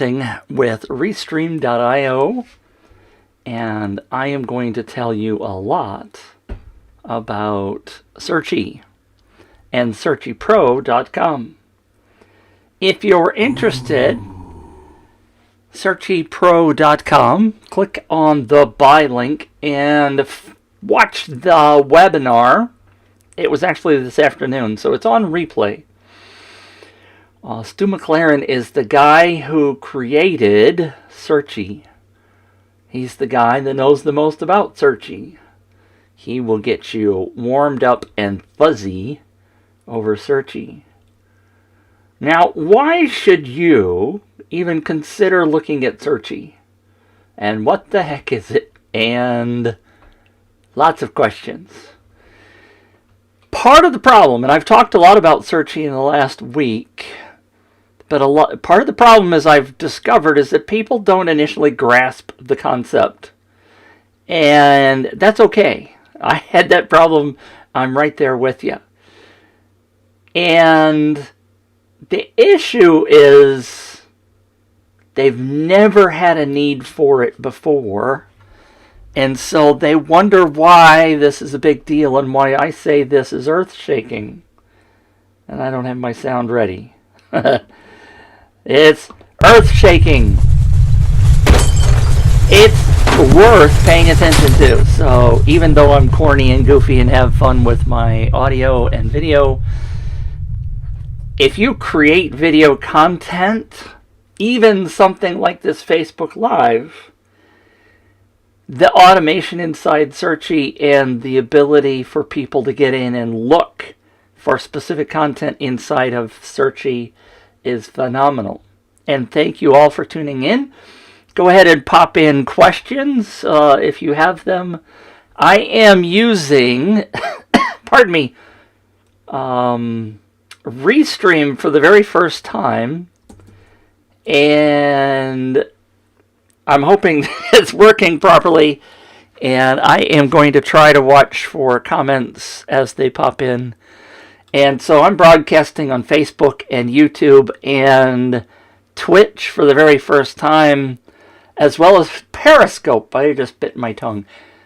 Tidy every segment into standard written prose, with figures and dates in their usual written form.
with Restream.io, and I am going to tell you a lot about Searchie and SearchiePro.com. If you're interested, SearchiePro.com, click on the buy link and watch the webinar. It was actually this afternoon, so it's on replay. Stu McLaren is the guy who created Searchie. He's the guy that knows the most about Searchie. He will get you warmed up and fuzzy over Searchie. Now, why should you even consider looking at Searchie? And what the heck is it? And lots of questions. Part of the problem, and I've talked a lot about Searchie in the last week, but part of the problem, as I've discovered, is that people don't initially grasp the concept. And that's okay. I had that problem. I'm right there with you. And the issue is they've never had a need for it before. And so they wonder why this is a big deal and why I say this is earth-shaking. And I don't have my sound ready. It's earth-shaking. It's worth paying attention to. So even though I'm corny and goofy and have fun with my audio and video, if you create video content, even something like this Facebook Live, the automation inside Searchie and the ability for people to get in and look for specific content inside of Searchie is phenomenal. And thank you all for tuning in. Go ahead and pop in questions if you have them. I am using, pardon me, Restream for the very first time, and I'm hoping it's working properly, and I am going to try to watch for comments as they pop in. And so I'm broadcasting on Facebook and YouTube and Twitch for the very first time, as well as Periscope. I just bit my tongue.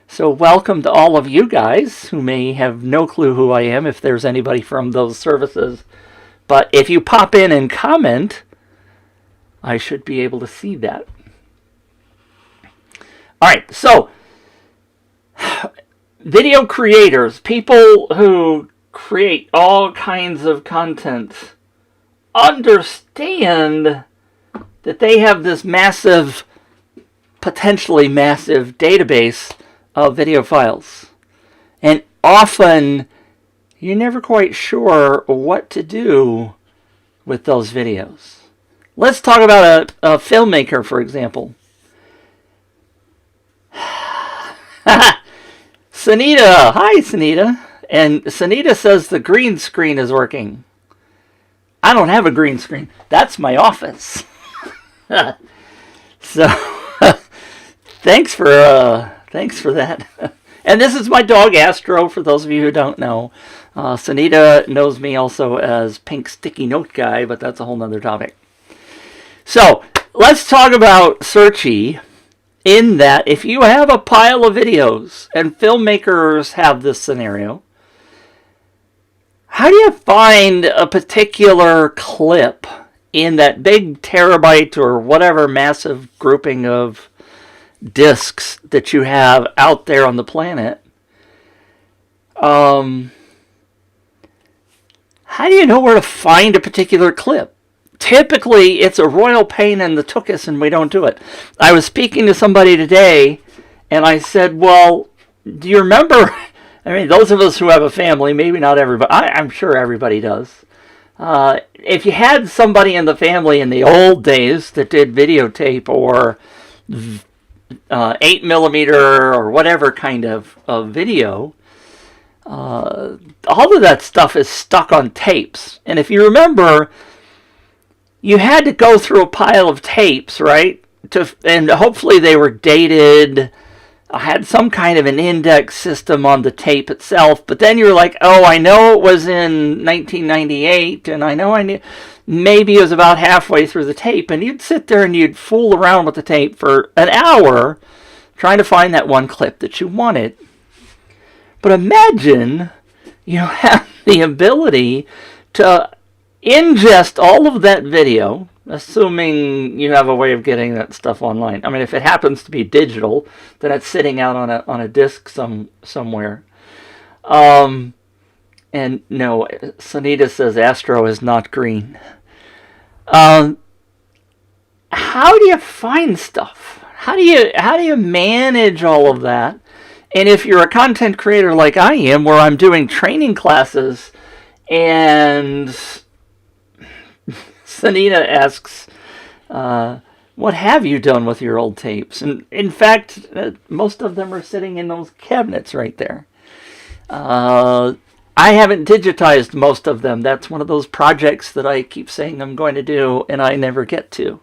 So welcome to all of you guys who may have no clue who I am, if there's anybody from those services. But if you pop in and comment, I should be able to see that. All right, so video creators, people who create all kinds of content, understand that they have this massive, potentially massive database of video files. And often you're never quite sure what to do with those videos. Let's talk about a filmmaker, for example. Sunita. Hi, Sunita. And Sunita says the green screen is working. I don't have a green screen. That's my office. So, thanks for that. And this is my dog, Astro, for those of you who don't know. Sunita knows me also as Pink Sticky Note Guy, but that's a whole nother topic. So, let's talk about Searchie, in that if you have a pile of videos, and filmmakers have this scenario, how do you find a particular clip in that big terabyte or whatever massive grouping of discs that you have out there on the planet? How do you know where to find a particular clip? Typically, it's a royal pain in the tuchus and we don't do it. I was speaking to somebody today, and I said, well, do you remember... I mean, those of us who have a family, maybe not everybody, I'm sure everybody does. If you had somebody in the family in the old days that did videotape or 8mm or whatever kind of video, all of that stuff is stuck on tapes. And if you remember, you had to go through a pile of tapes, right? And hopefully they were dated, had some kind of an index system on the tape itself, but then you're like, oh, I know it was in 1998, and I know I knew. maybe it was about halfway through the tape, and you'd sit there and you'd fool around with the tape for an hour trying to find that one clip that you wanted. But imagine you have the ability to ingest all of that video, assuming you have a way of getting that stuff online. I mean, if it happens to be digital, then it's sitting out on a disc somewhere. And no, Sunita says Astro is not green. How do you find stuff? How do you manage all of that? And if you're a content creator like I am, where I'm doing training classes, and Sunita asks, what have you done with your old tapes? And in fact, most of them are sitting in those cabinets right there. I haven't digitized most of them. That's one of those projects that I keep saying I'm going to do, and I never get to.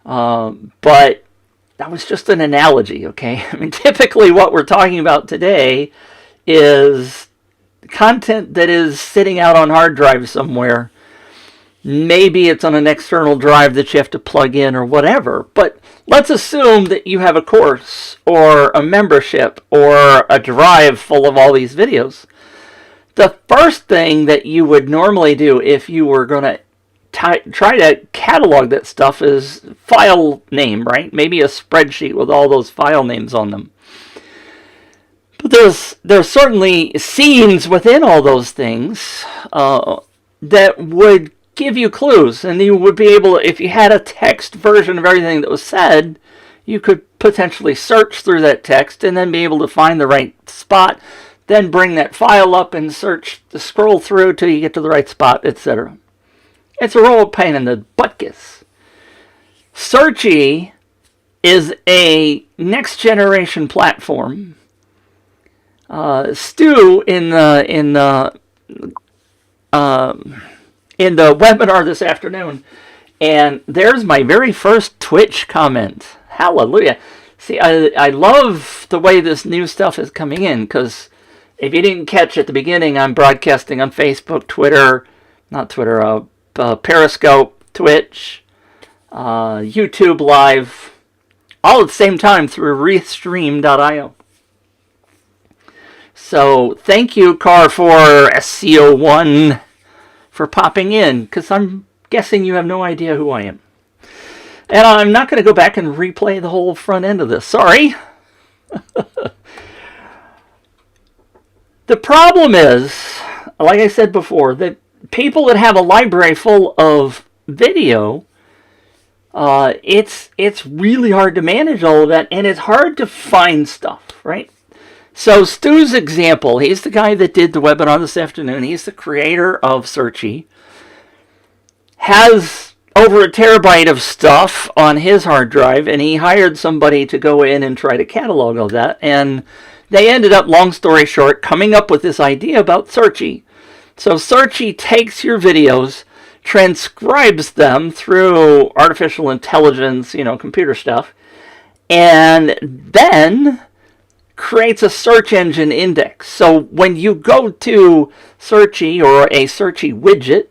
But that was just an analogy, okay? I mean, typically what we're talking about today is content that is sitting out on hard drive somewhere. Maybe it's on an external drive that you have to plug in or whatever. But let's assume that you have a course or a membership or a drive full of all these videos. The first thing that you would normally do if you were going to try to catalog that stuff is file name, right? Maybe a spreadsheet with all those file names on them. But there's certainly scenes within all those things that would give you clues, and you would be able to, if you had a text version of everything that was said, you could potentially search through that text and then be able to find the right spot, then bring that file up and scroll through till you get to the right spot, etc. It's a real pain in the butkus. Searchie is a next generation platform. Stu in the webinar this afternoon, and there's my very first Twitch comment. Hallelujah. See, I love the way this new stuff is coming in, because if you didn't catch at the beginning, I'm broadcasting on Facebook, Periscope, Twitch, YouTube Live, all at the same time through Restream.io. So thank you, Car4 SCO1, for popping in, because I'm guessing you have no idea who I am. And I'm not going to go back and replay the whole front end of this. Sorry. The problem is, like I said before, that people that have a library full of video, it's really hard to manage all of that, and it's hard to find stuff, right? So Stu's example, he's the guy that did the webinar this afternoon. He's the creator of Searchie. Has over 1 terabyte of stuff on his hard drive, and he hired somebody to go in and try to catalog all that. And they ended up, long story short, coming up with this idea about Searchie. So Searchie takes your videos, transcribes them through artificial intelligence, computer stuff, and then creates a search engine index. So when you go to Searchie or a Searchie widget,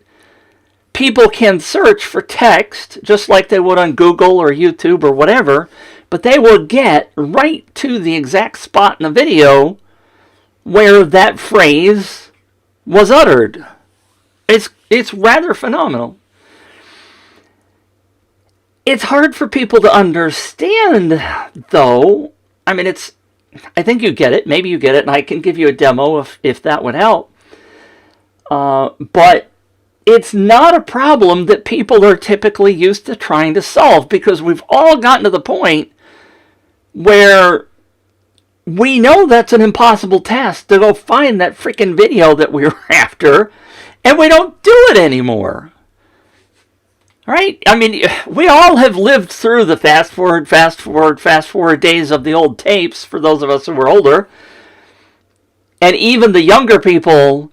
people can search for text just like they would on Google or YouTube or whatever, but they will get right to the exact spot in the video where that phrase was uttered. It's rather phenomenal. It's hard for people to understand, though. I mean, I think you get it. Maybe you get it, and I can give you a demo if that would help. But it's not a problem that people are typically used to trying to solve, because we've all gotten to the point where we know that's an impossible task to go find that freaking video that we were after, and we don't do it anymore. Right? I mean, we all have lived through the fast forward days of the old tapes, for those of us who were older. And even the younger people,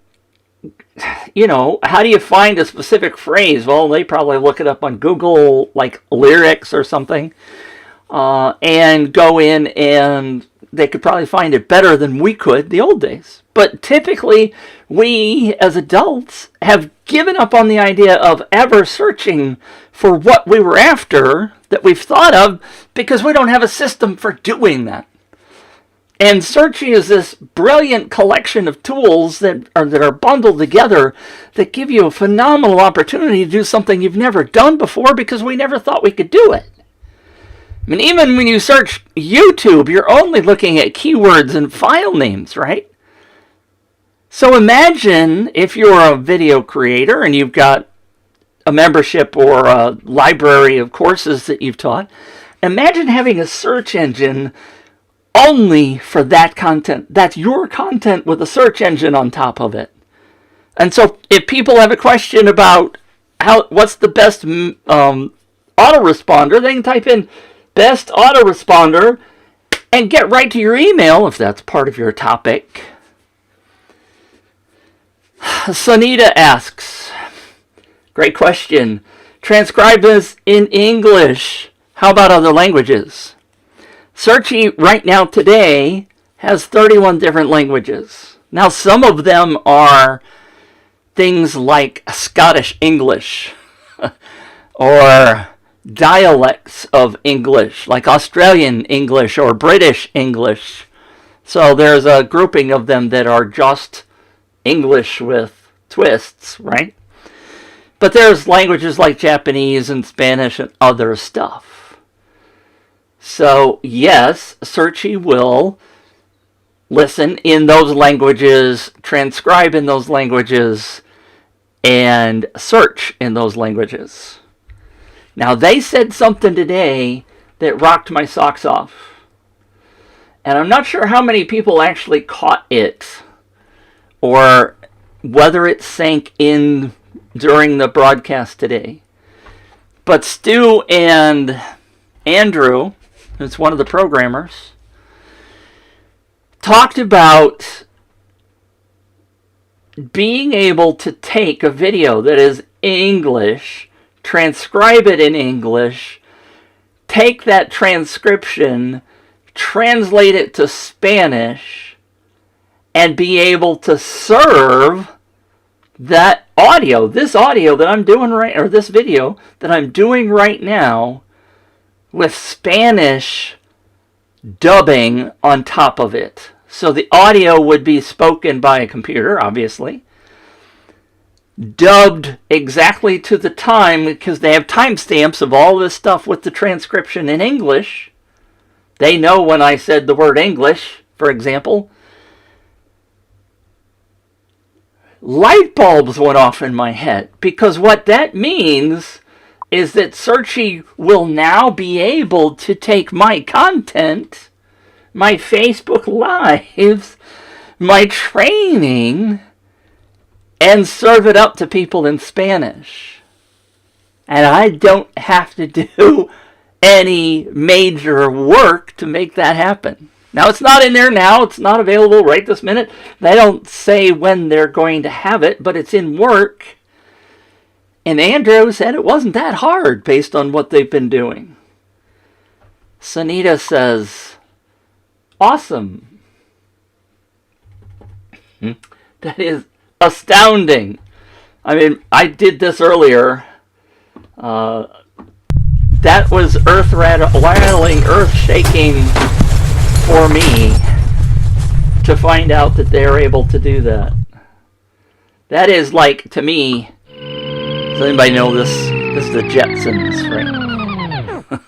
how do you find a specific phrase? Well, they probably look it up on Google, like lyrics or something, and go in and they could probably find it better than we could the old days. But typically, we as adults have given up on the idea of ever searching for what we were after that we've thought of because we don't have a system for doing that. And Searchie is this brilliant collection of tools that are bundled together that give you a phenomenal opportunity to do something you've never done before because we never thought we could do it. I mean, even when you search YouTube, you're only looking at keywords and file names, right? So imagine if you're a video creator and you've got a membership or a library of courses that you've taught. Imagine having a search engine only for that content. That's your content with a search engine on top of it. And so if people have a question about what's the best autoresponder, they can type in best autoresponder and get right to your email if that's part of your topic. Sunita asks, great question. Transcribe this in English. How about other languages? Searchie right now today has 31 different languages. Now some of them are things like Scottish English or dialects of English, like Australian English or British English. So there's a grouping of them that are just English with twists, right? But there's languages like Japanese and Spanish and other stuff. So yes, Searchie will listen in those languages, transcribe in those languages, and search in those languages. Now, they said something today that rocked my socks off. And I'm not sure how many people actually caught it or whether it sank in during the broadcast today. But Stu and Andrew, who's one of the programmers, talked about being able to take a video that is English, transcribe it in English, take that transcription, translate it to Spanish, and be able to serve that audio, this audio that I'm doing right, or this video that I'm doing right now, with Spanish dubbing on top of it. So the audio would be spoken by a computer, obviously, dubbed exactly to the time, because they have timestamps of all this stuff with the transcription in English. They know when I said the word English, for example. Light bulbs went off in my head, because what that means is that Searchie will now be able to take my content, my Facebook Lives, my training, and serve it up to people in Spanish. And I don't have to do any major work to make that happen. Now, it's not in there now. It's not available right this minute. They don't say when they're going to have it, but it's in work. And Andrew said it wasn't that hard based on what they've been doing. Sunita says, awesome. That is astounding. I mean, I did this earlier. That was earth-rattling, earth-shaking for me to find out that they're able to do that. That is like, to me, does anybody know this? This is the Jetsons, right?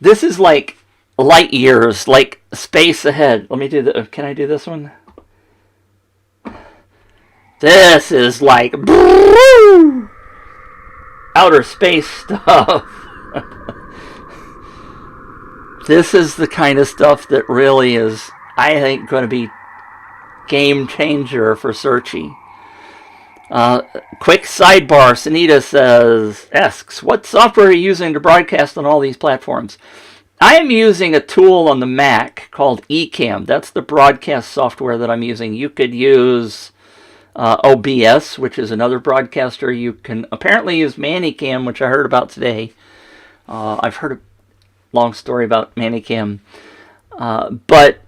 This is like light years, like space ahead. Let me do the, can I do this one? This is like outer space stuff. This is the kind of stuff that really is, I think, going to be game changer for Searchie. Quick sidebar, Sunita asks, what software are you using to broadcast on all these platforms? I am using a tool on the Mac called Ecamm. That's the broadcast software that I'm using. You could use OBS, which is another broadcaster. You can apparently use ManyCam, which I heard about today. I've heard a long story about ManyCam. But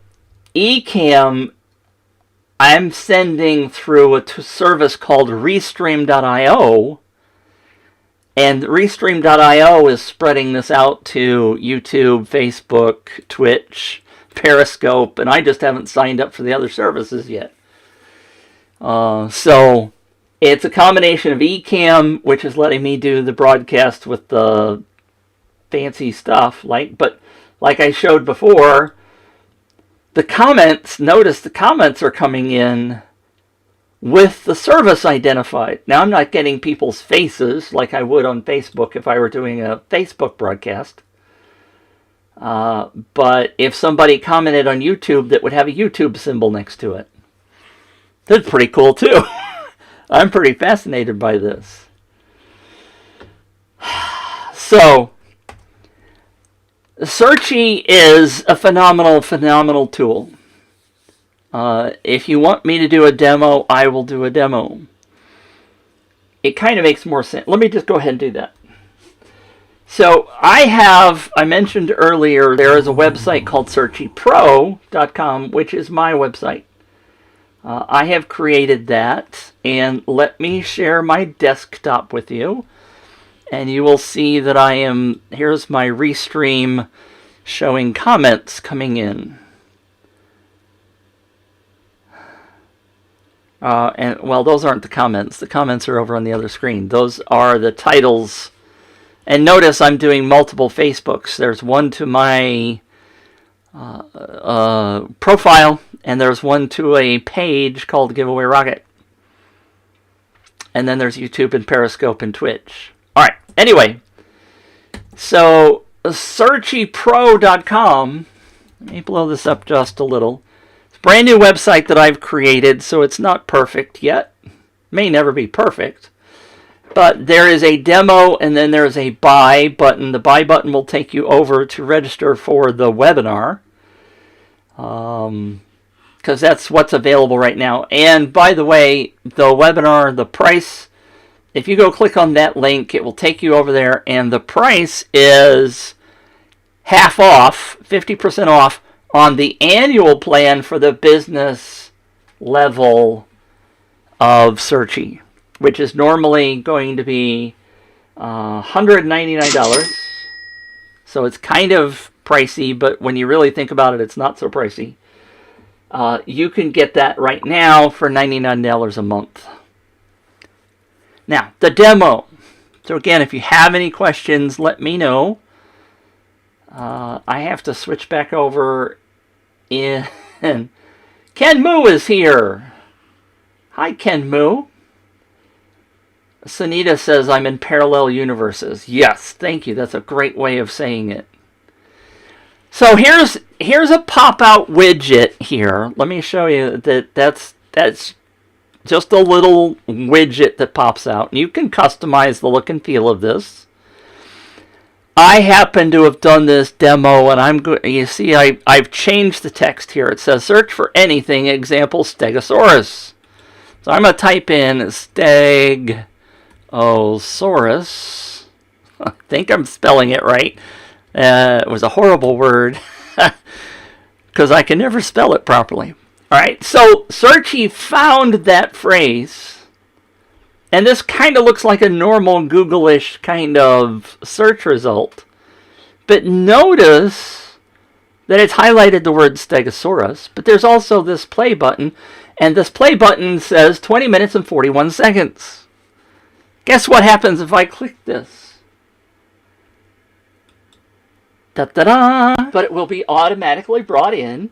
Ecamm, I'm sending through a service called Restream.io, and Restream.io is spreading this out to YouTube, Facebook, Twitch, Periscope, and I just haven't signed up for the other services yet. So it's a combination of Ecamm, which is letting me do the broadcast with the fancy stuff, but like I showed before, the comments, notice the comments are coming in with the service identified. Now, I'm not getting people's faces like I would on Facebook if I were doing a Facebook broadcast. But if somebody commented on YouTube, that would have a YouTube symbol next to it. That's pretty cool, too. I'm pretty fascinated by this. So, Searchie is a phenomenal tool. If you want me to do a demo, I will do a demo. It kind of makes more sense. Let me just go ahead and do that. So I mentioned earlier, there is a website called SearchiePro.com, which is my website. I have created that, and let me share my desktop with you. And you will see that here's my Restream showing comments coming in. And well, those aren't the comments. The comments are over on the other screen. Those are the titles. And notice I'm doing multiple Facebooks. There's one to my profile, and there's one to a page called Giveaway Rocket. And then there's YouTube and Periscope and Twitch. All right. Anyway, so SearchiePro.com. Let me blow this up just a little. Brand new website that I've created, so it's not perfect yet. May never be perfect. But there is a demo, and then there's a buy button. The buy button will take you over to register for the webinar. Because that's what's available right now. And by the way, the webinar, the price, if you go click on that link, it will take you over there. And the price is half off, 50% off, on the annual plan for the business level of Searchie, which is normally going to be $199. So it's kind of pricey, but when you really think about it, it's not so pricey. You can get that right now for $99 a month. Now, the demo. So again, if you have any questions, let me know. I have to switch back over in. Ken Moo is here. Hi, Ken Moo. Sunita says I'm in parallel universes. Yes, thank you. That's a great way of saying it. So here's a pop-out widget here. Let me show you that's just a little widget that pops out. And you can customize the look and feel of this. I happen to have done this demo, and you see I've changed the text here. It says search for anything, example Stegosaurus. So I'm going to type in Stegosaurus. I think I'm spelling it right. It was a horrible word because I can never spell it properly. All right, so Searchie found that phrase, and this kind of looks like a normal Google-ish kind of search result. But notice that it's highlighted the word Stegosaurus, but there's also this play button, and this play button says 20 minutes and 41 seconds. Guess what happens if I click this? Da-da-da! But it will be automatically brought in,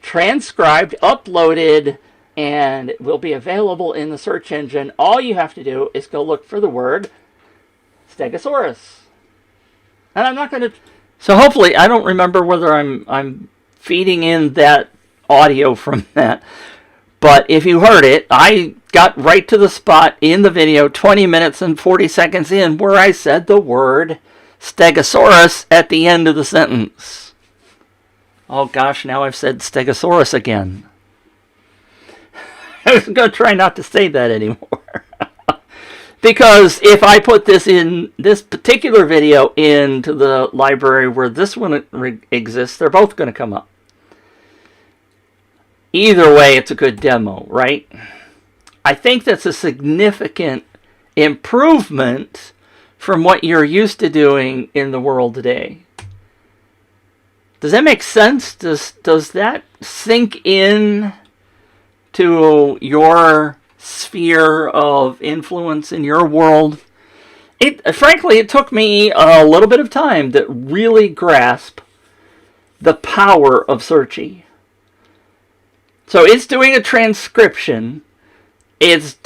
transcribed, uploaded, and it will be available in the search engine. All you have to do is go look for the word Stegosaurus. And I'm not going to... So hopefully, I don't remember whether I'm feeding in that audio from that. But if you heard it, I got right to the spot in the video, 20 minutes and 40 seconds in, where I said the word Stegosaurus at the end of the sentence. Oh gosh, now I've said Stegosaurus again. I was going to try not to say that anymore. Because if I put this particular video into the library where this one exists, they're both going to come up. either way, it's a good demo, right? I think that's a significant improvement from what you're used to doing in the world today. Does that make sense? Does that sink in to your sphere of influence in your world? Frankly, it took me a little bit of time to really grasp the power of Searchie. So it's doing a transcription. It's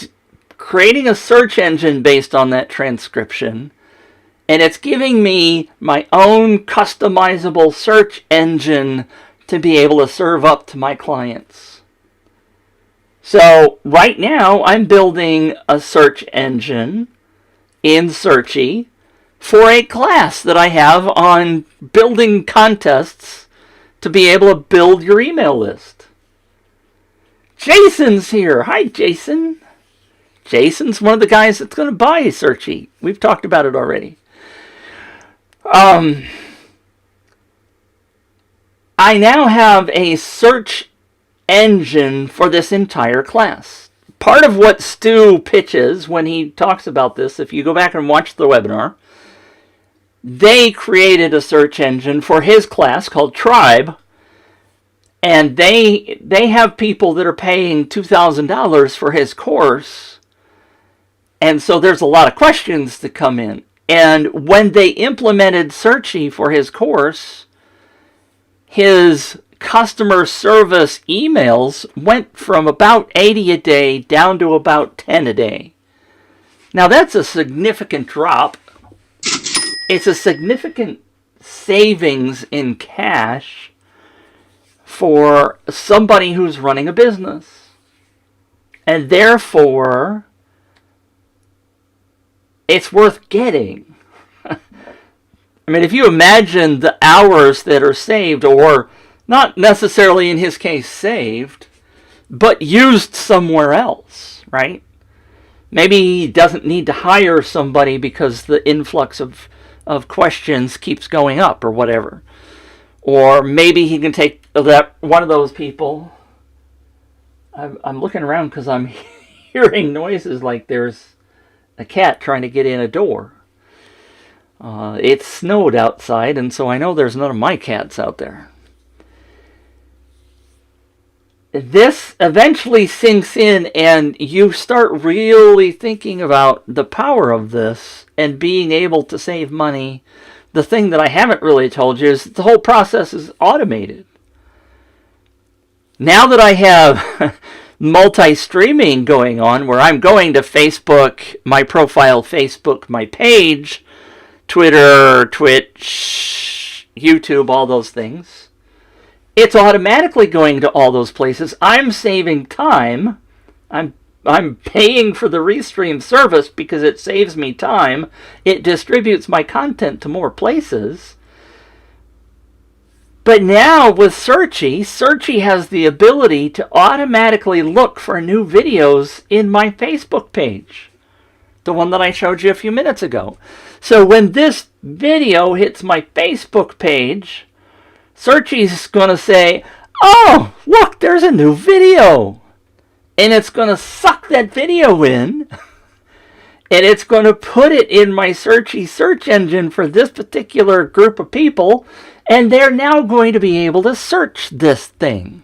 creating a search engine based on that transcription. And it's giving me my own customizable search engine to be able to serve up to my clients. So right now, I'm building a search engine in Searchie for a class that I have on building contests to be able to build your email list. Jason's here. Hi, Jason. Jason's one of the guys that's going to buy Searchie. We've talked about it already. I now have a search engine for this entire class. Part of what Stu pitches when he talks about this, if you go back and watch the webinar, they created a search engine for his class called Tribe. And they have people that are paying $2,000 for his course. And so there's a lot of questions that come in. And when they implemented Searchie for his course, his customer service emails went from about 80 a day down to about 10 a day. Now that's a significant drop. It's a significant savings in cash for somebody who's running a business. And therefore, it's worth getting. I mean, if you imagine the hours that are saved, or not necessarily in his case saved, but used somewhere else, right? Maybe he doesn't need to hire somebody because the influx of questions keeps going up or whatever. Or maybe he can take that one of those people. I'm looking around because I'm hearing noises like there's a cat trying to get in a door. It snowed outside, and so I know there's none of my cats out there. This eventually sinks in, and you start really thinking about the power of this and being able to save money. The thing that I haven't really told you is the whole process is automated. Now that I have multi-streaming going on, where I'm going to Facebook, my profile, Facebook, my page, Twitter, Twitch, YouTube, all those things, it's automatically going to all those places. I'm saving time. I'm paying for the Restream service because it saves me time. It distributes my content to more places. But now with Searchie, Searchie has the ability to automatically look for new videos in my Facebook page. The one that I showed you a few minutes ago. So when this video hits my Facebook page, Searchie's going to say, oh, look, there's a new video. And it's going to suck that video in, and it's going to put it in my Searchie search engine for this particular group of people, and they're now going to be able to search this thing.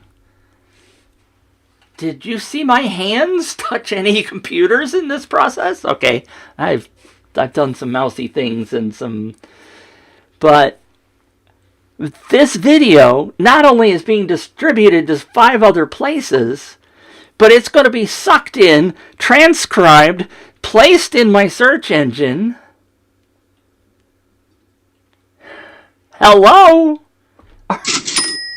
Did you see my hands touch any computers in this process? Okay, I've done some mousy things and some... But this video not only is being distributed to 5 other places, but it's going to be sucked in, transcribed, placed in my search engine. Hello?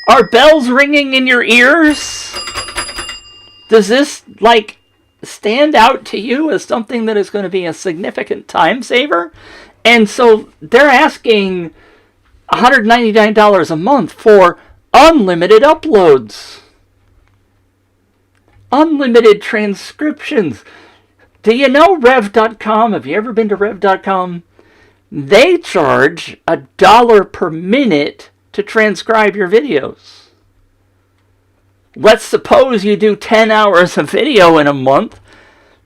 Are bells ringing in your ears? Does this, stand out to you as something that is going to be a significant time saver? And so they're asking $199 a month for unlimited uploads. Unlimited transcriptions. Do you know Rev.com? Have you ever been to Rev.com? They charge $1 per minute to transcribe your videos. Let's suppose you do 10 hours of video in a month.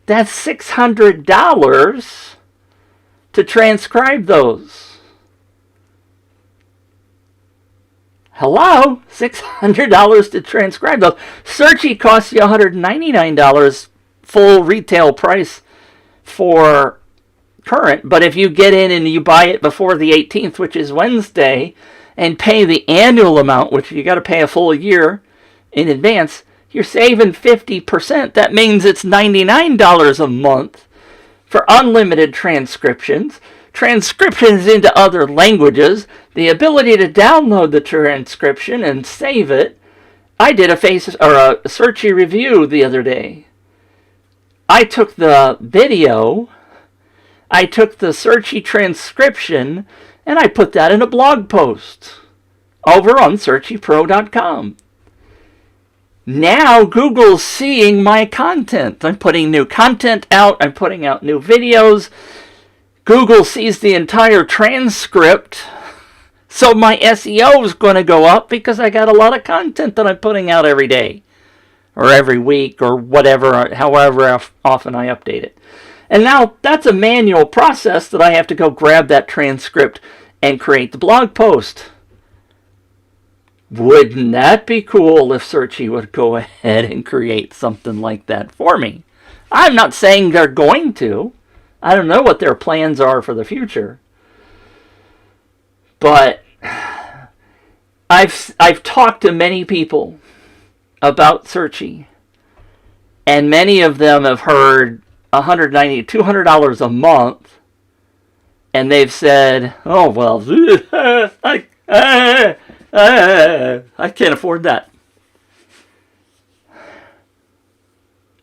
That's $600 to transcribe those. Hello? $600 to transcribe those. Searchie costs you $199 full retail price for current, but if you get in and you buy it before the 18th, which is Wednesday, and pay the annual amount, which you got to pay a full year in advance, you're saving 50%. That means it's $99 a month for unlimited transcriptions, transcriptions into other languages, the ability to download the transcription and save it. I did a Searchie review the other day. I took the video, I took the Searchie transcription, and I put that in a blog post over on SearchiePro.com. Now Google's seeing my content. I'm putting new content out. I'm putting out new videos. Google sees the entire transcript. So my SEO is going to go up because I got a lot of content that I'm putting out every day or every week or whatever, however often I update it. And now that's a manual process that I have to go grab that transcript and create the blog post. Wouldn't that be cool if Searchie would go ahead and create something like that for me? I'm not saying they're going to. I don't know what their plans are for the future. But I've talked to many people about Searchie, and many of them have heard $190, $200 a month, and they've said, "Oh well, I can't afford that."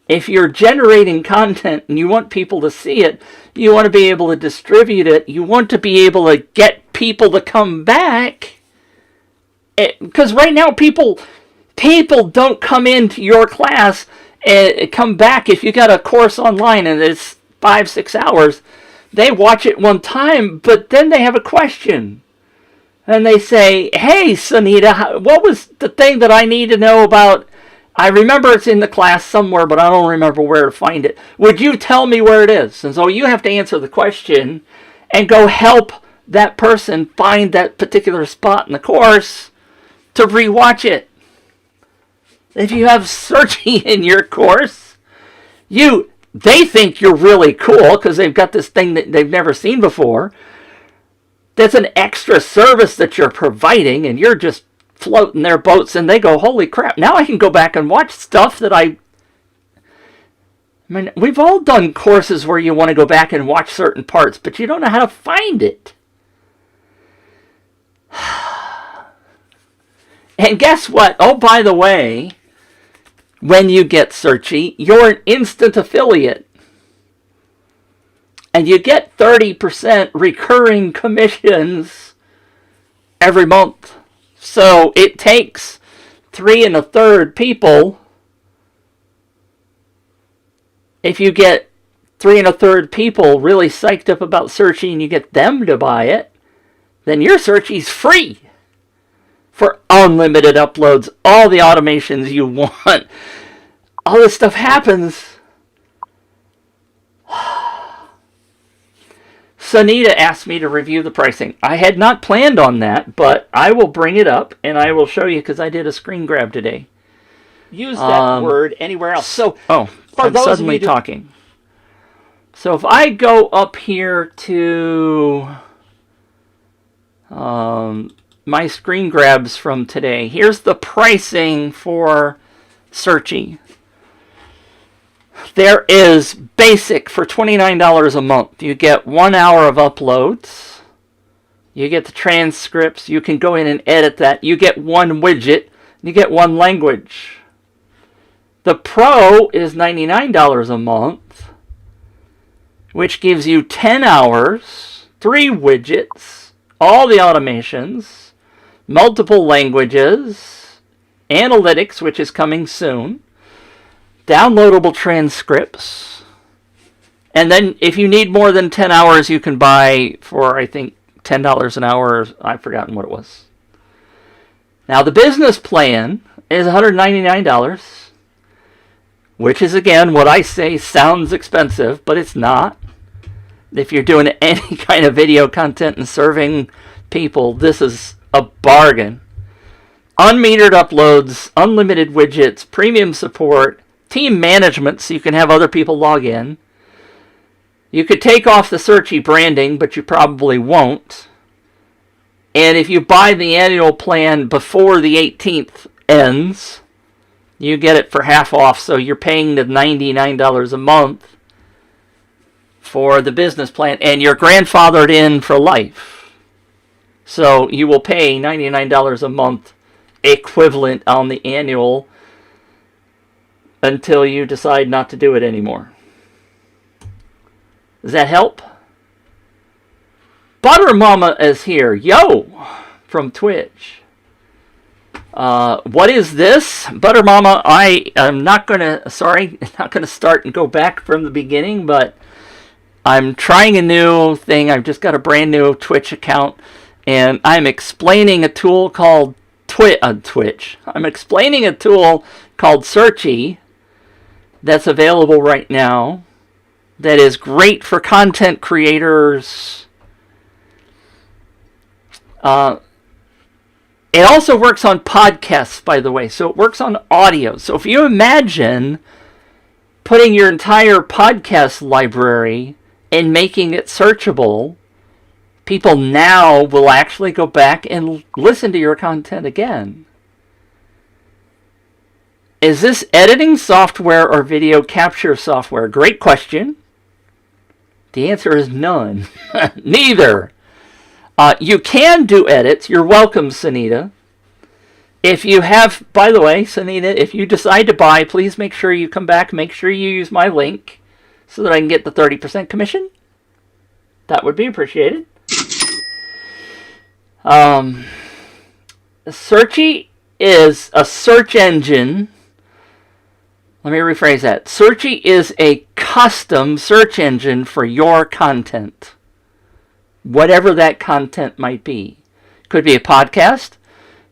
If you're generating content and you want people to see it, you want to be able to distribute it, you want to be able to get people to come back. Because right now people don't come into your class and come back. If you got a course online and it's 5-6 hours, they watch it one time, but then they have a question. And they say, "Hey, Sunita, what was the thing that I need to know about? I remember it's in the class somewhere, but I don't remember where to find it. Would you tell me where it is?" And so you have to answer the question and go help that person find that particular spot in the course to rewatch it. If you have Searchie in your course, they think you're really cool because they've got this thing that they've never seen before. That's an extra service that you're providing, and you're just floating their boats, and they go, "Holy crap, now I can go back and watch stuff that I mean, we've all done courses where you want to go back and watch certain parts, but you don't know how to find it." And guess what? Oh, by the way, when you get Searchie, you're an instant affiliate. And you get 30% recurring commissions every month. So it takes 3 1/3 people. If you get 3 1/3 people really psyched up about Searchie and you get them to buy it, then your Searchie's free for unlimited uploads, all the automations you want. All this stuff happens. Sunita asked me to review the pricing. I had not planned on that, but I will bring it up and I will show you because I did a screen grab today. Use that word anywhere else. So, I'm suddenly talking. So if I go up here to my screen grabs from today, here's the pricing for Searchie. There is basic for $29 a month. You get 1 hour of uploads. You get the transcripts. You can go in and edit that. You get 1 widget. You get 1 language. The Pro is $99 a month, which gives you 10 hours, 3 widgets, all the automations, multiple languages, analytics, which is coming soon, downloadable transcripts, and then if you need more than 10 hours, you can buy for, I think, $10 an hour. I've forgotten what it was. Now, the business plan is $199, which is, again, what I say sounds expensive, but it's not. If you're doing any kind of video content and serving people, this is a bargain. Unmetered uploads, unlimited widgets, premium support, team management so you can have other people log in. You could take off the Searchie branding, but you probably won't. And if you buy the annual plan before the 18th ends, you get it for half off. So you're paying the $99 a month for the business plan, and you're grandfathered in for life. So you will pay $99 a month equivalent on the annual until you decide not to do it anymore. Does that help? Butter Mama is here. Yo! From Twitch. What is this? Butter Mama, I'm not going to start and go back from the beginning, but I'm trying a new thing. I've just got a brand new Twitch account, and I'm explaining a tool called Twitch. I'm explaining a tool called Searchie that's available right now that is great for content creators. It also works on podcasts, by the way, so it works on audio. So if you imagine putting your entire podcast library and making it searchable, people now will actually go back and listen to your content again. Is this editing software or video capture software? Great question. The answer is none. Neither. You can do edits. You're welcome, Sunita. If you have, by the way, Sunita, if you decide to buy, please make sure you come back. Make sure you use my link so that I can get the 30% commission. That would be appreciated. Searchie is a search engine. Let me rephrase that. Searchie is a custom search engine for your content. Whatever that content might be. Could be a podcast.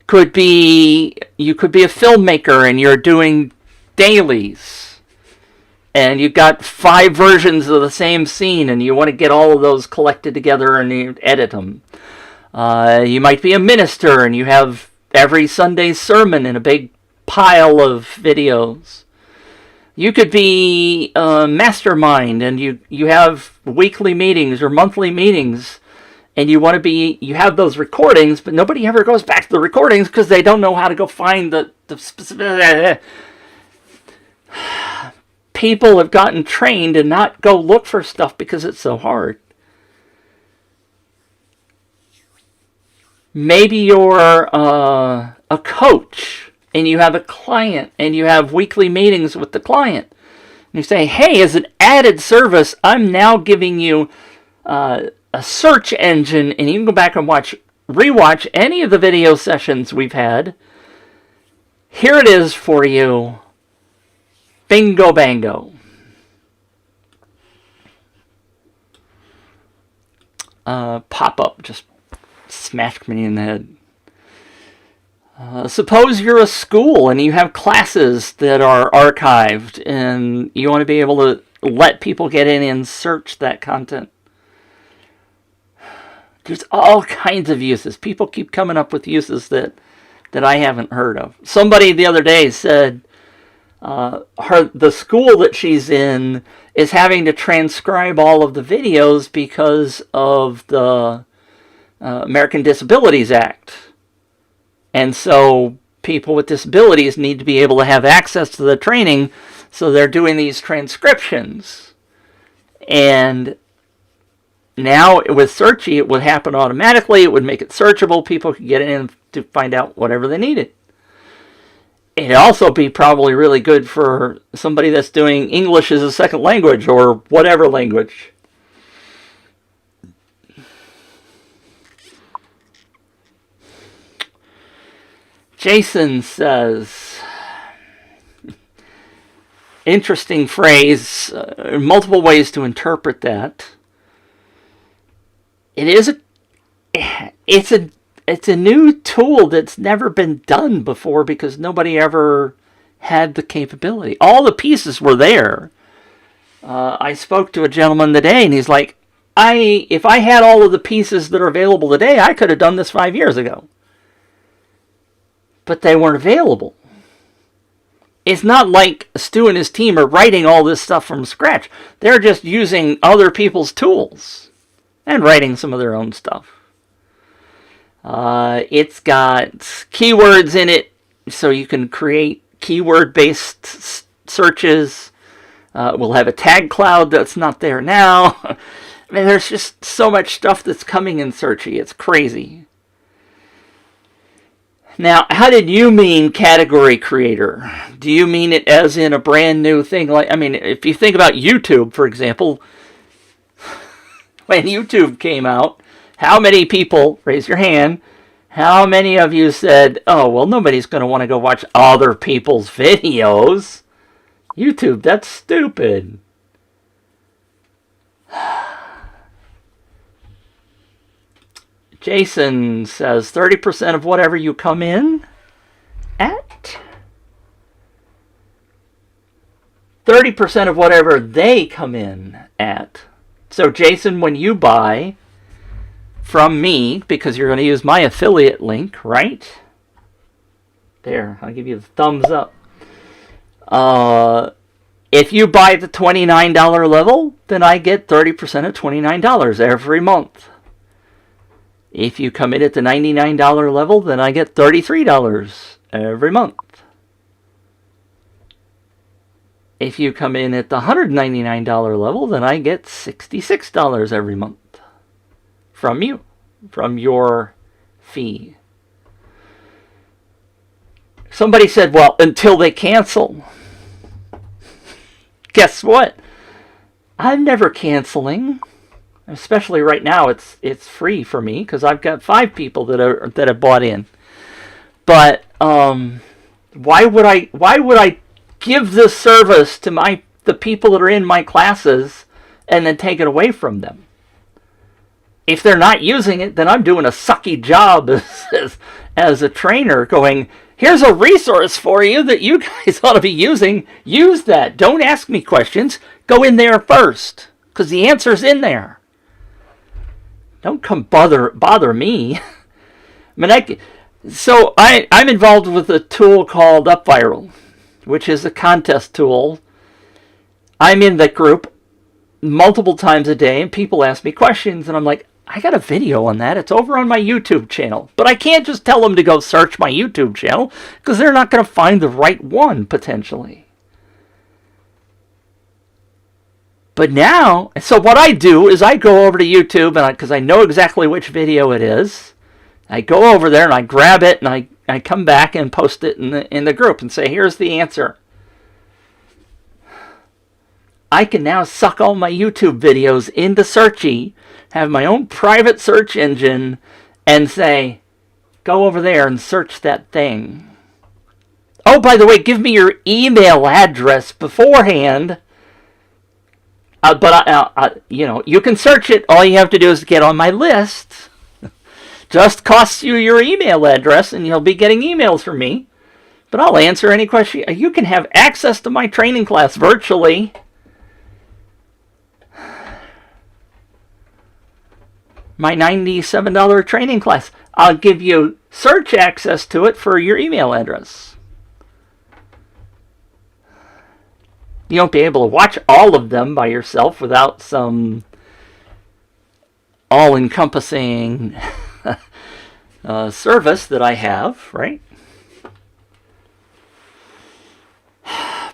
You could be a filmmaker and you're doing dailies. And you've got 5 versions of the same scene and you want to get all of those collected together and you edit them. You might be a minister and you have every Sunday's sermon in a big pile of videos. You could be a mastermind and you have weekly meetings or monthly meetings and you have those recordings, but nobody ever goes back to the recordings because they don't know how to go find the specific... People have gotten trained to not go look for stuff because it's so hard. Maybe you're a coach and you have a client and you have weekly meetings with the client. And you say, hey, as an added service, I'm now giving you a search engine, and you can go back and rewatch any of the video sessions we've had. Here it is for you. Bingo bango. Pop-up just smashed me in the head. Suppose you're a school and you have classes that are archived and you want to be able to let people get in and search that content. There's all kinds of uses. People keep coming up with uses that I haven't heard of. Somebody the other day said the school that she's in is having to transcribe all of the videos because of the American Disabilities Act. And so people with disabilities need to be able to have access to the training, so they're doing these transcriptions. And now with Searchie, it would happen automatically. It would make it searchable. People could get in to find out whatever they needed. It'd also be probably really good for somebody that's doing English as a second language or whatever language. Jason says, interesting phrase, multiple ways to interpret that. It's it's a new tool that's never been done before because nobody ever had the capability. All the pieces were there. I spoke to a gentleman today, and he's like, if I had all of the pieces that are available today, I could have done this 5 years ago. But they weren't available. It's not like Stu and his team are writing all this stuff from scratch. They're just using other people's tools and writing some of their own stuff. It's got keywords in it, so you can create keyword-based searches. We'll have a tag cloud that's not there now. I mean, there's just so much stuff that's coming in Searchie. It's crazy. Now, how did you mean category creator? Do you mean it as in a brand new thing? Like, I mean, if you think about YouTube, for example, when YouTube came out, how many people, raise your hand, how many of you said, oh, well, nobody's going to want to go watch other people's videos? YouTube, that's stupid. Jason says 30% of whatever you come in at. 30% of whatever they come in at. So Jason, when you buy from me, because you're going to use my affiliate link, right? There, I'll give you the thumbs up. If you buy the $29 level, then I get 30% of $29 every month. If you come in at the $99 level, then I get $33 every month. If you come in at the $199 level, then I get $66 every month from you, from your fee. Somebody said, well, until they cancel. Guess what? I'm never canceling. Especially right now, it's free for me because I've got 5 people that have bought in. But why would I give this service to the people that are in my classes and then take it away from them? If they're not using it, then I'm doing a sucky job as a trainer going, here's a resource for you that you guys ought to be using. Use that. Don't ask me questions. Go in there first because the answer's in there. Don't come bother me. So I'm involved with a tool called UpViral, which is a contest tool. I'm in that group multiple times a day, and people ask me questions, and I'm like, I got a video on that. It's over on my YouTube channel. But I can't just tell them to go search my YouTube channel, because they're not going to find the right one, potentially. But now, so what I do is I go over to YouTube, and because I know exactly which video it is, I go over there and I grab it and I come back and post it in the group and say, here's the answer. I can now suck all my YouTube videos into Searchie, have my own private search engine, and say, go over there and search that thing. Oh, by the way, give me your email address beforehand. But you can search it. All you have to do is get on my list. Just costs you your email address, and you'll be getting emails from me. But I'll answer any question. You can have access to my training class virtually. My $97 training class. I'll give you search access to it for your email address. You won't be able to watch all of them by yourself without some all-encompassing service that I have, right?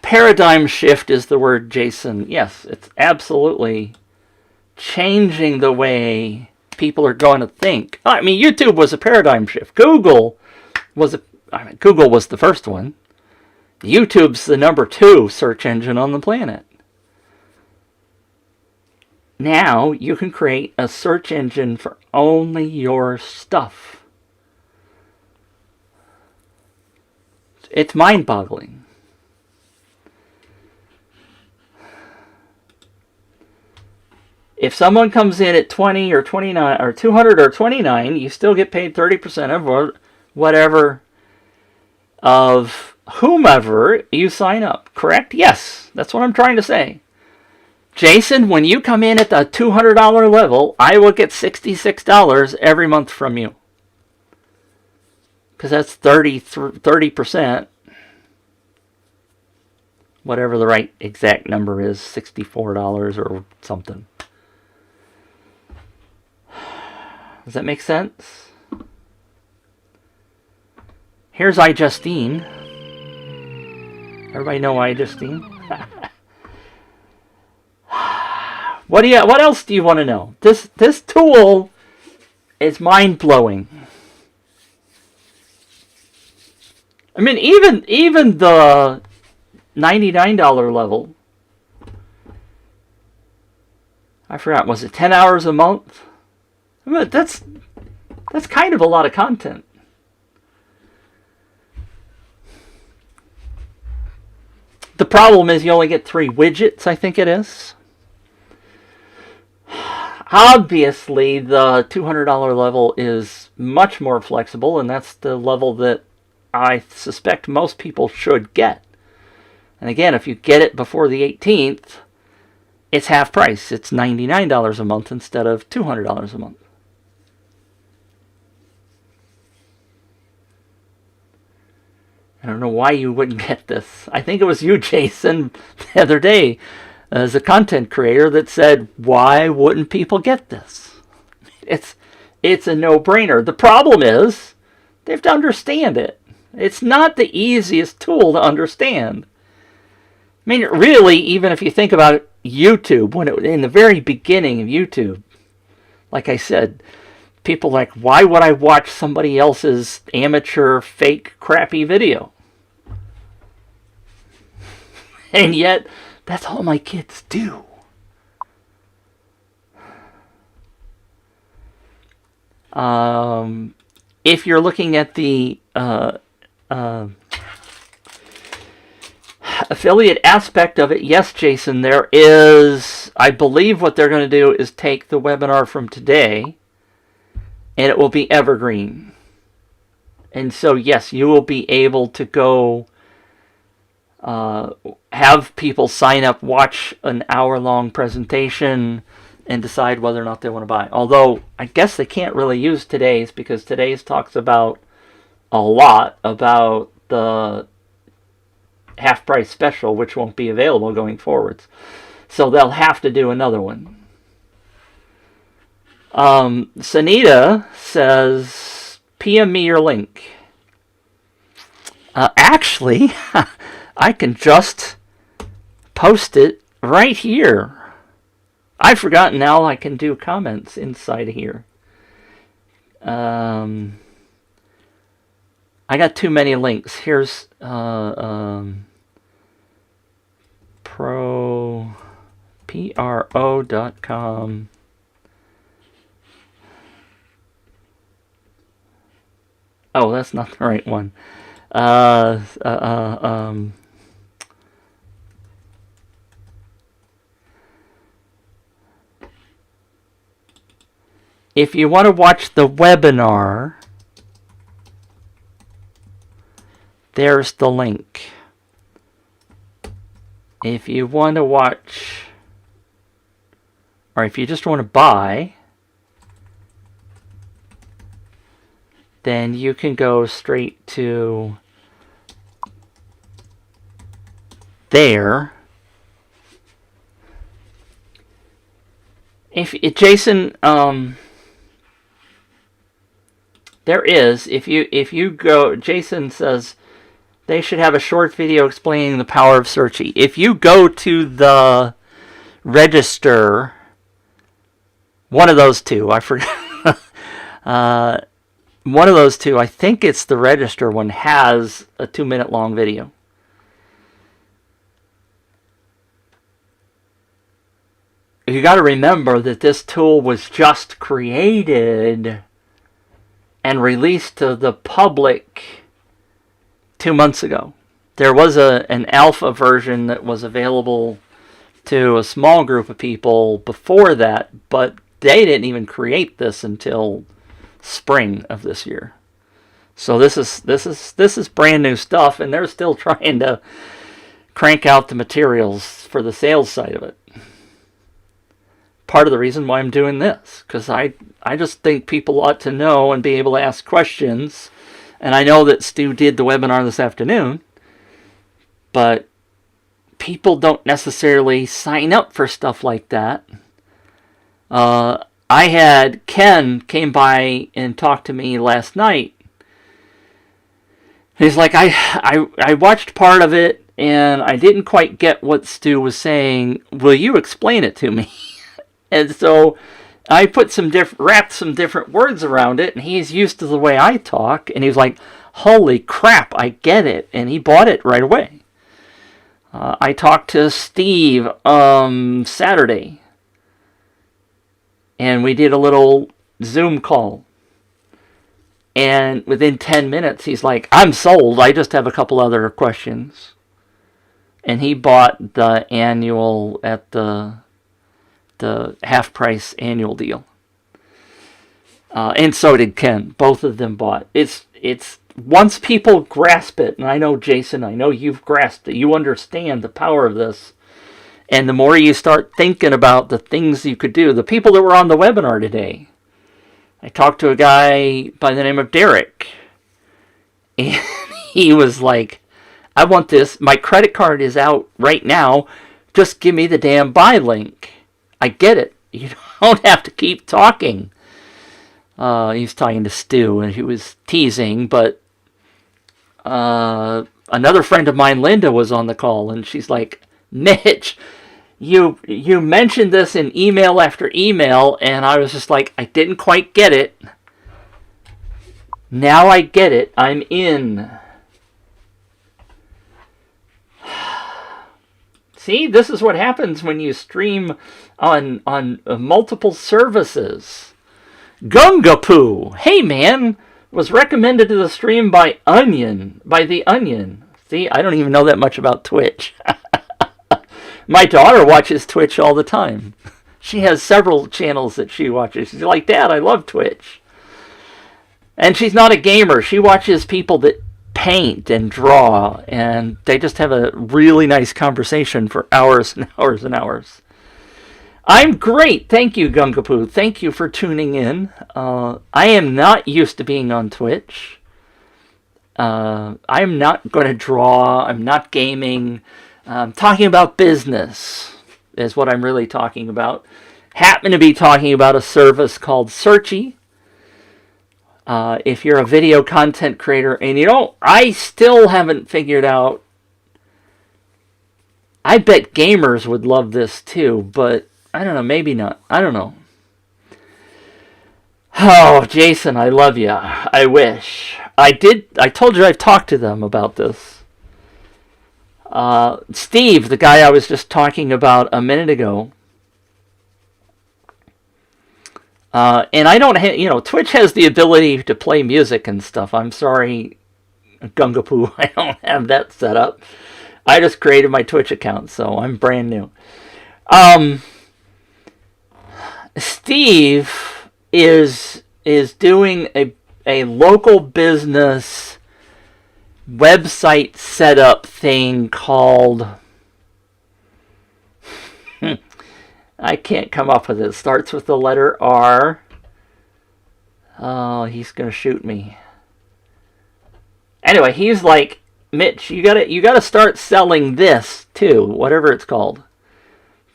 Paradigm shift is the word, Jason. Yes, it's absolutely changing the way people are going to think. I mean, YouTube was a paradigm shift. Google was the first one. YouTube's the number 2 search engine on the planet. Now you can create a search engine for only your stuff. It's mind-boggling. If someone comes in at 20 or 29 or 200 or 29, you still get paid 30% of whatever of whomever you sign up. Correct? Yes, that's what I'm trying to say. Jason, when you come in at the $200 level, I will get $66 every month from you. Because that's 30%. Whatever the right exact number is, $64 or something. Does that make sense? Here's iJustine. Everybody know iJustine? What else do you want to know? This tool is mind-blowing. I mean, even the $99 level, I forgot, was it 10 hours a month? I mean, that's kind of a lot of content. The problem is you only get 3 widgets, I think it is. Obviously, the $200 level is much more flexible, and that's the level that I suspect most people should get. And again, if you get it before the 18th, it's half price. It's $99 a month instead of $200 a month. I don't know why you wouldn't get this. I think it was you, Jason, the other day, as a content creator, that said, why wouldn't people get this? It's a no-brainer. The problem is, they have to understand it. It's not the easiest tool to understand. I mean, really, even if you think about YouTube, in the very beginning of YouTube, like I said, people like, why would I watch somebody else's amateur, fake, crappy video? And yet, that's all my kids do. If you're looking at the affiliate aspect of it, yes, Jason, there is, I believe what they're going to do is take the webinar from today, and it will be evergreen. And so, yes, you will be able to go have people sign up, watch an hour-long presentation, and decide whether or not they want to buy. Although, I guess they can't really use today's, because today's talks about a lot about the half-price special, which won't be available going forwards. So they'll have to do another one. Sanita says, PM me your link. Actually, I can just post it right here. I've forgotten now I can do comments inside of here. I got too many links. Here's pro.com. Oh, that's not the right one. If you want to watch the webinar, there's the link. If you want to watch, or if you just want to buy, then you can go straight to there. If Jason, there is, if you go, Jason says they should have a short video explaining the power of Searchie. If you go to the register, one of those two, I forgot, one of those two, I think it's the register one, has a 2-minute long video. You got to remember that this tool was just created and released to the public 2 months ago. There was an alpha version that was available to a small group of people before that, but they didn't even create this until spring of this year. So this is brand new stuff, and they're still trying to crank out the materials for the sales side of it. Part of the reason why I'm doing this, because I just think people ought to know and be able to ask questions. And I know that Stu did the webinar this afternoon, but people don't necessarily sign up for stuff like that. I had Ken came by and talked to me last night. He's like, I watched part of it and I didn't quite get what Stu was saying. Will you explain it to me? And so I put wrapped some different words around it, and he's used to the way I talk, and he was like, holy crap, I get it. And he bought it right away. I talked to Steve Saturday, and we did a little Zoom call. And within 10 minutes, he's like, I'm sold. I just have a couple other questions. And he bought the annual at the half-price annual deal. And so did Ken. Both of them bought. It's once people grasp it, and I know, Jason, I know you've grasped it. You understand the power of this. And the more you start thinking about the things you could do, the people that were on the webinar today, I talked to a guy by the name of Derek, and he was like, I want this. My credit card is out right now. Just give me the damn buy link. I get it. You don't have to keep talking. He was talking to Stu, and he was teasing, but another friend of mine, Linda, was on the call, and she's like, Mitch, you mentioned this in email after email, and I was just like, I didn't quite get it. Now I get it. I'm in. See, this is what happens when you stream on multiple services. Gungapoo, hey man, was recommended to the stream by The Onion. See, I don't even know that much about Twitch. My daughter watches Twitch all the time. She has several channels that she watches. She's like, Dad, I love Twitch. And she's not a gamer. She watches people that paint and draw, and they just have a really nice conversation for hours and hours and hours. I'm great. Thank you, Gungapoo. Thank you for tuning in. I am not used to being on Twitch. I'm not going to draw. I'm not gaming. Talking about business is what I'm really talking about. Happen to be talking about a service called Searchie. If you're a video content creator, and I still haven't figured out. I bet gamers would love this too, but I don't know, maybe not. I don't know. Oh, Jason, I love you. I wish. I told you I've talked to them about this. Steve, the guy I was just talking about a minute ago. And I don't have, Twitch has the ability to play music and stuff. I'm sorry, Gungapoo, I don't have that set up. I just created my Twitch account, so I'm brand new. Steve is doing a local business website setup thing called, I can't come up with it. It starts with the letter R. Oh, he's gonna shoot me. Anyway, he's like, Mitch, you gotta start selling this too, whatever it's called,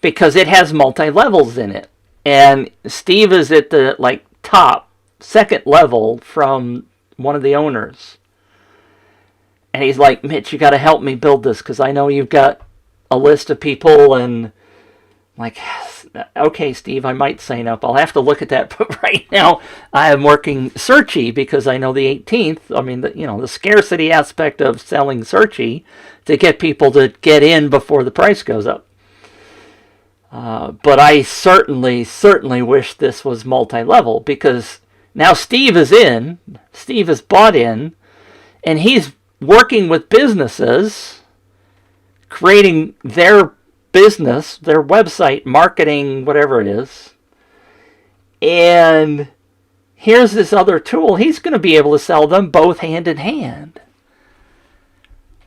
because it has multi-levels in it. And Steve is at the top second level from one of the owners. And he's like, Mitch, you got to help me build this, because I know you've got a list of people. And I'm like, okay, Steve, I might sign up. I'll have to look at that. But right now, I am working Searchie, because I know the 18th. I mean, the scarcity aspect of selling Searchie to get people to get in before the price goes up. But I certainly wish this was multi-level, because now Steve is in. Steve is bought in, and he's working with businesses, creating their business, their website, marketing, whatever it is. And here's this other tool. He's going to be able to sell them both hand in hand.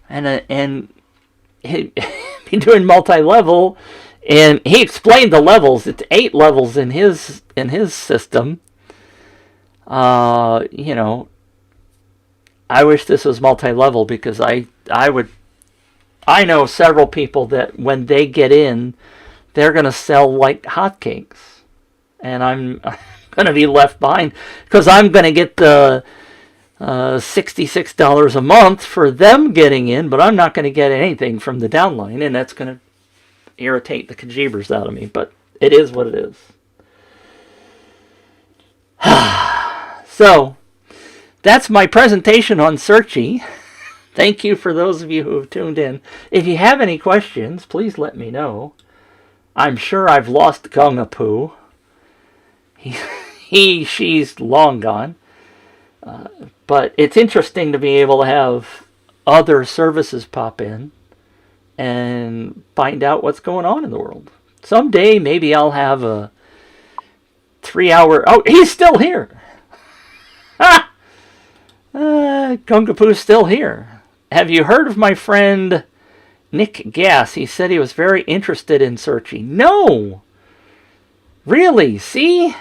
And he be doing multi-level. And he explained the levels. It's 8 levels in his system. You know, I wish this was multi-level, because I know several people that when they get in, they're going to sell like hotcakes. And I'm going to be left behind, because I'm going to get the $66 a month for them getting in, but I'm not going to get anything from the downline, and that's going to irritate the kajibers out of me. But it is what it is. So, that's my presentation on Searchie. Thank you for those of you who have tuned in. If you have any questions, please let me know. I'm sure I've lost Gongapoo. She's long gone. But it's interesting to be able to have other services pop in and find out what's going on in the world. Someday, maybe I'll have a 3-hour... Oh, he's still here! Gongapoo's still here. Have you heard of my friend Nick Gass? He said he was very interested in Searchie. No! Really? See?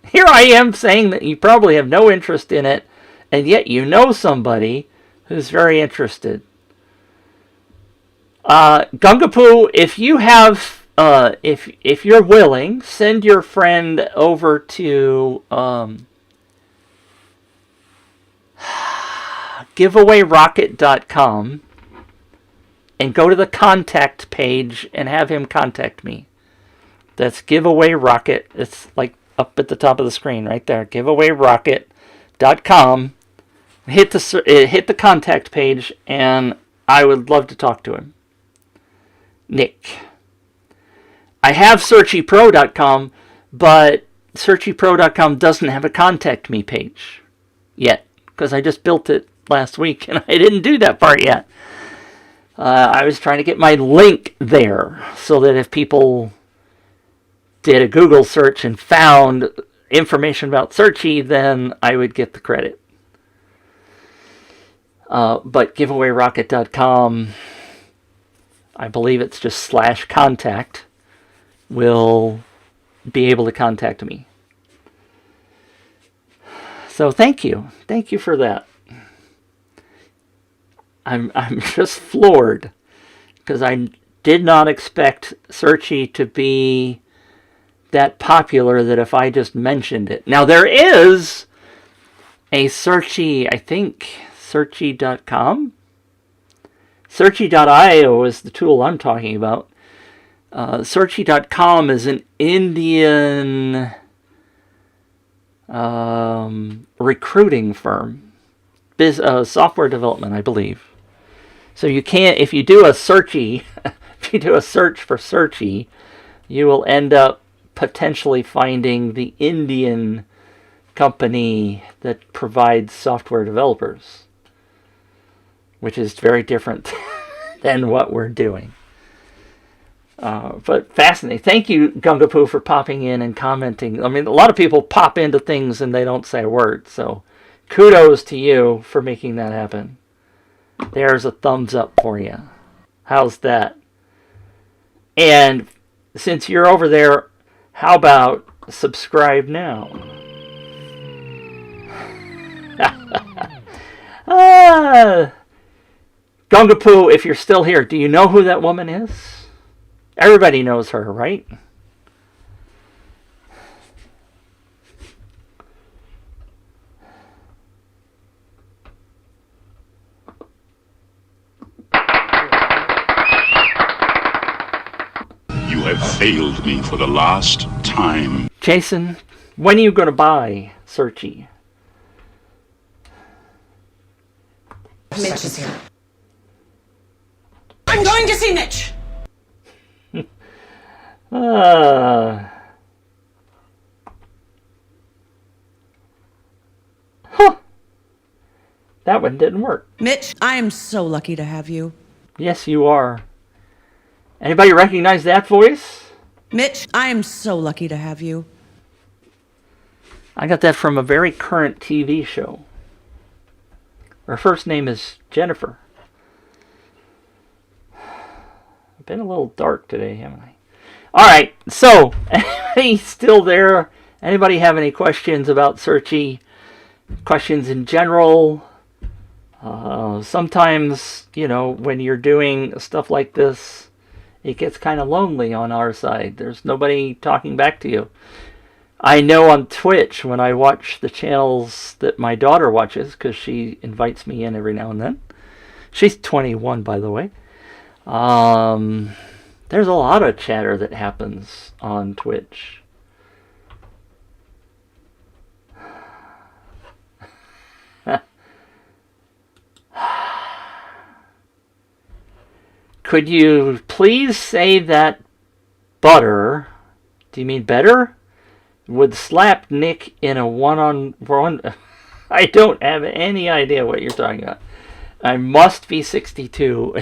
Here I am saying that you probably have no interest in it, and yet you know somebody who's very interested. Gongapoo, if you have, if you're willing, send your friend over to giveawayrocket.com and go to the contact page and have him contact me. That's Giveaway Rocket. It's like up at the top of the screen right there. giveawayrocket.com. Hit the contact page, and I would love to talk to him. Nick. I have searchiepro.com, but searchiepro.com doesn't have a contact me page yet, because I just built it last week and I didn't do that part yet. I was trying to get my link there so that if people did a Google search and found information about Searchie, then I would get the credit. But giveawayrocket.com, I believe it's just /contact, will be able to contact me. So thank you for that. I'm just floored, because I did not expect Searchie to be that popular that if I just mentioned it. Now there is a Searchie, I think Searchie.com. Searchie.io is the tool I'm talking about. Searchie.com is an Indian recruiting firm, software development, I believe. So you can't, if you do a Searchie, if you do a search for Searchie, you will end up potentially finding the Indian company that provides software developers, which is very different than what we're doing. But fascinating. Thank you, Gongapoo, for popping in and commenting. I mean, a lot of people pop into things and they don't say a word. So kudos to you for making that happen. There's a thumbs up for you. How's that? And since you're over there, how about subscribe now? Gongapoo, if you're still here, do you know who that woman is? Everybody knows her, right? You have failed me for the last time. Jason, when are you going to buy Searchie? Mitch is here. I'm going to see Mitch! That one didn't work. Mitch, I am so lucky to have you. Yes, you are. Anybody recognize that voice? Mitch, I am so lucky to have you. I got that from a very current TV show. Her first name is Jennifer. I've been a little dark today, haven't I? Alright, so, anybody still there? Anybody have any questions about Searchie? Questions in general? Sometimes, when you're doing stuff like this, it gets kind of lonely on our side. There's nobody talking back to you. I know on Twitch, when I watch the channels that my daughter watches, because she invites me in every now and then. She's 21, by the way. There's a lot of chatter that happens on Twitch. Could you please say that Butter, do you mean better, would slap Nick in a one-on-one? I don't have any idea what you're talking about. I must be 62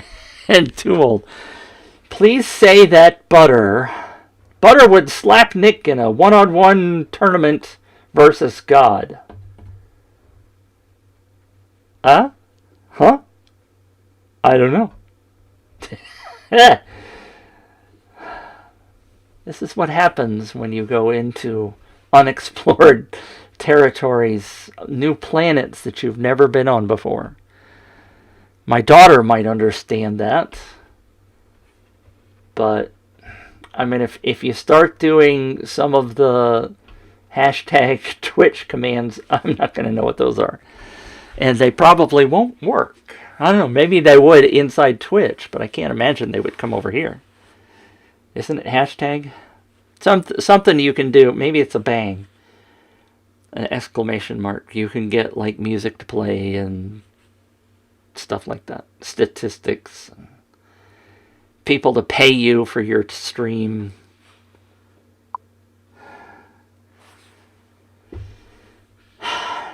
and too old. Please say that Butter would slap Nick in a one-on-one tournament versus God. Huh? I don't know. This is what happens when you go into unexplored territories, new planets that you've never been on before. My daughter might understand that. But, I mean, if you start doing some of the hashtag Twitch commands, I'm not going to know what those are. And they probably won't work. I don't know, maybe they would inside Twitch, but I can't imagine they would come over here. Isn't it hashtag? Something you can do. Maybe it's a bang. An exclamation mark. You can get like music to play and stuff like that. Statistics. People to pay you for your stream.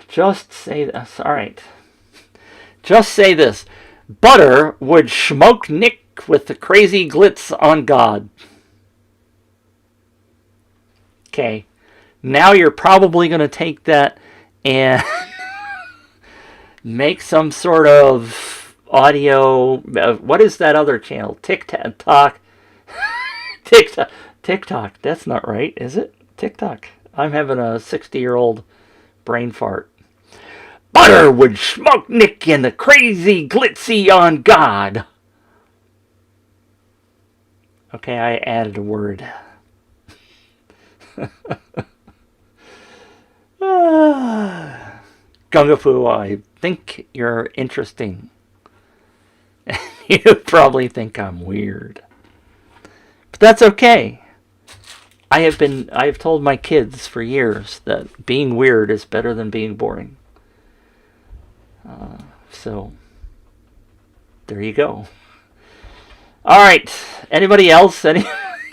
Just say this. Alright. Just say this. Butter would smoke Nick with the crazy glitz on God. Okay. Now you're probably going to take that and make some sort of audio. What is that other channel? TikTok. TikTok. That's not right, is it? TikTok. I'm having a 60-year-old brain fart. Butter would smoke Nick in the crazy glitzy on God. Okay, I added a word. Gunga I think you're interesting. You probably think I'm weird. But that's okay. I have told my kids for years that being weird is better than being boring. So, there you go. Alright, anybody else?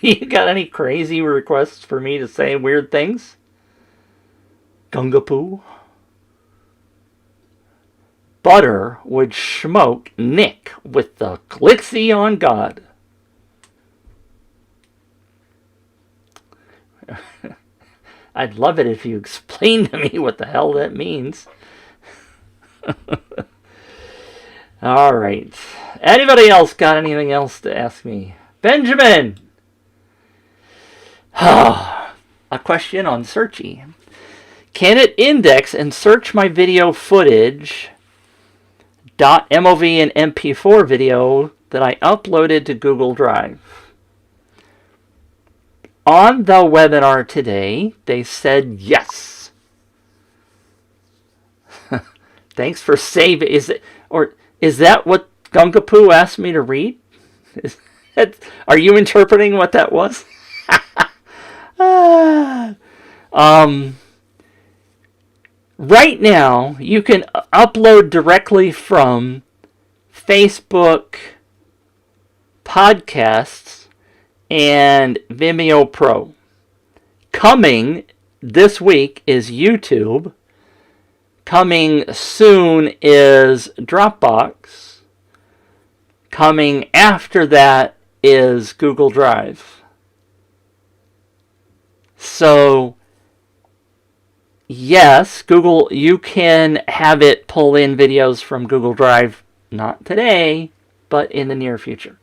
You got any crazy requests for me to say weird things? Gunga Butter would smoke Nick with the glitzy on God. I'd love it if you explained to me what the hell that means. Alright. Anybody else got anything else to ask me? Benjamin! A question on Searchie. Can it index and search my video footage .mov and mp4 video that I uploaded to Google Drive? On the webinar today, they said yes. Thanks for saving. Is that what Gunga asked me to read? Are you interpreting what that was? Right now, you can upload directly from Facebook Podcasts and Vimeo Pro. Coming this week is YouTube. Coming soon is Dropbox. Coming after that is Google Drive. So, yes, Google, you can have it pull in videos from Google Drive, not today, but in the near future.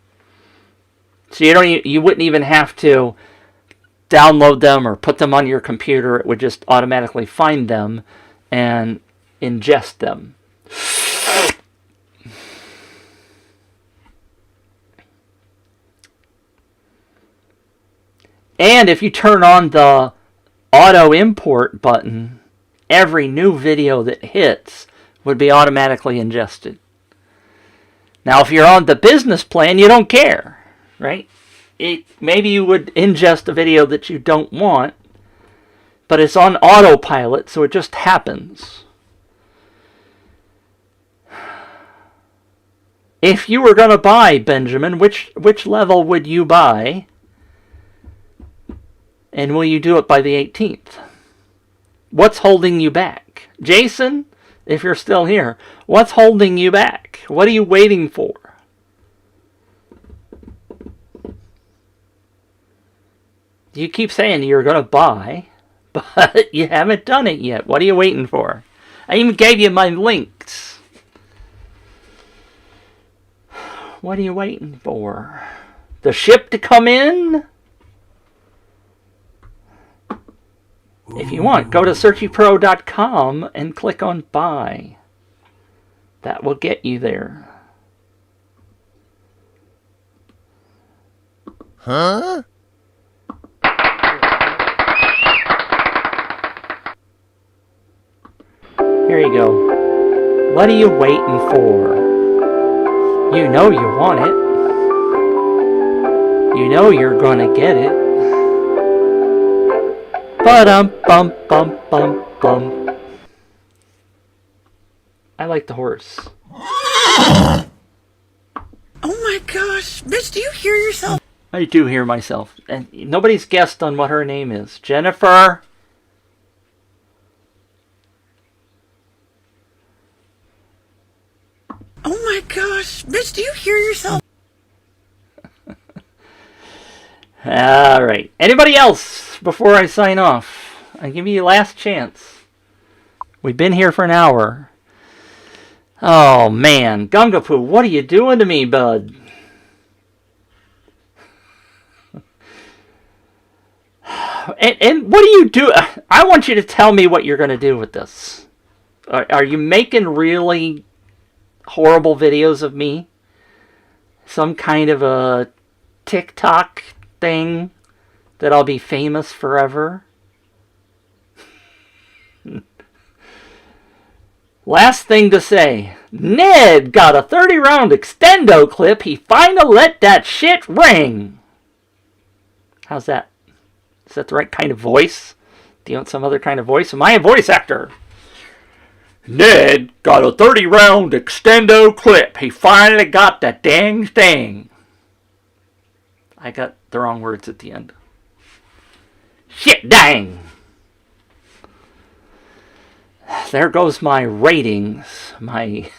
So you wouldn't even have to download them or put them on your computer. It would just automatically find them and ingest them. And if you turn on the auto import button, every new video that hits would be automatically ingested. Now, if you're on the business plan, you don't care, right? Maybe you would ingest a video that you don't want, but it's on autopilot, so it just happens. If you were going to buy, Benjamin, which level would you buy? And will you do it by the 18th? What's holding you back? Jason, if you're still here, what's holding you back? What are you waiting for? You keep saying you're going to buy, but you haven't done it yet. What are you waiting for? I even gave you my links. What are you waiting for? The ship to come in? If you want, go to searchiepro.com and click on buy. That will get you there. Huh? Here you go. What are you waiting for? You know you want it. You know you're gonna get it. Ba-dum-bum-bum-bum-bum. I like the horse. Oh my gosh, bitch, do you hear yourself? I do hear myself. And nobody's guessed on what her name is. Jennifer? Oh my gosh, bitch, do you hear yourself? Alright. Anybody else before I sign off? I give you a last chance. We've been here for an hour. Oh man, Gungapoo, what are you doing to me, bud? And what do you do? I want you to tell me what you're going to do with this. Are you making really horrible videos of me? Some kind of a TikTok thing that I'll be famous forever? Last thing to say. Ned got a 30-round extendo clip. He finally let that shit ring. How's that? Is that the right kind of voice? Do you want some other kind of voice? Am I a voice actor? Ned got a 30-round extendo clip. He finally got that dang thing. I got the wrong words at the end. Shit dang. There goes my ratings. My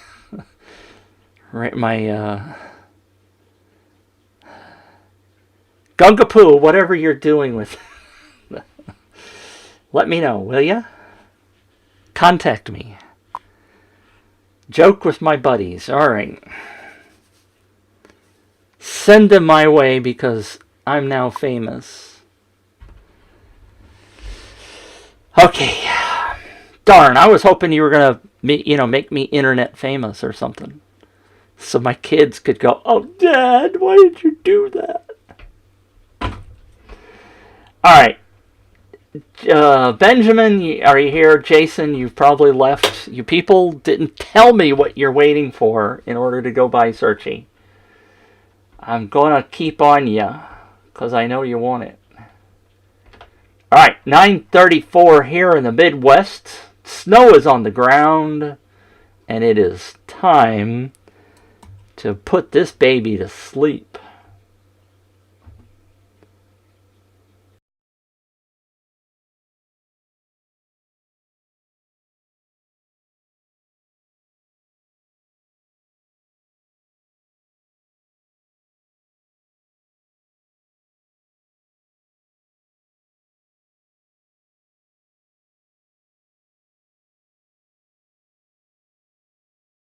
Gungapoo, whatever you're doing with let me know, will ya? Contact me. Joke with my buddies. Alright. Send them my way because I'm now famous. Okay. Darn, I was hoping you were going to, make me internet famous or something. So my kids could go, "Oh, Dad, why did you do that?" Alright. Benjamin, are you here? Jason, you've probably left. You people didn't tell me what you're waiting for in order to go buy Searchie. I'm going to keep on you because I know you want it. Alright, 9:34 here in the Midwest. Snow is on the ground, and it is time to put this baby to sleep.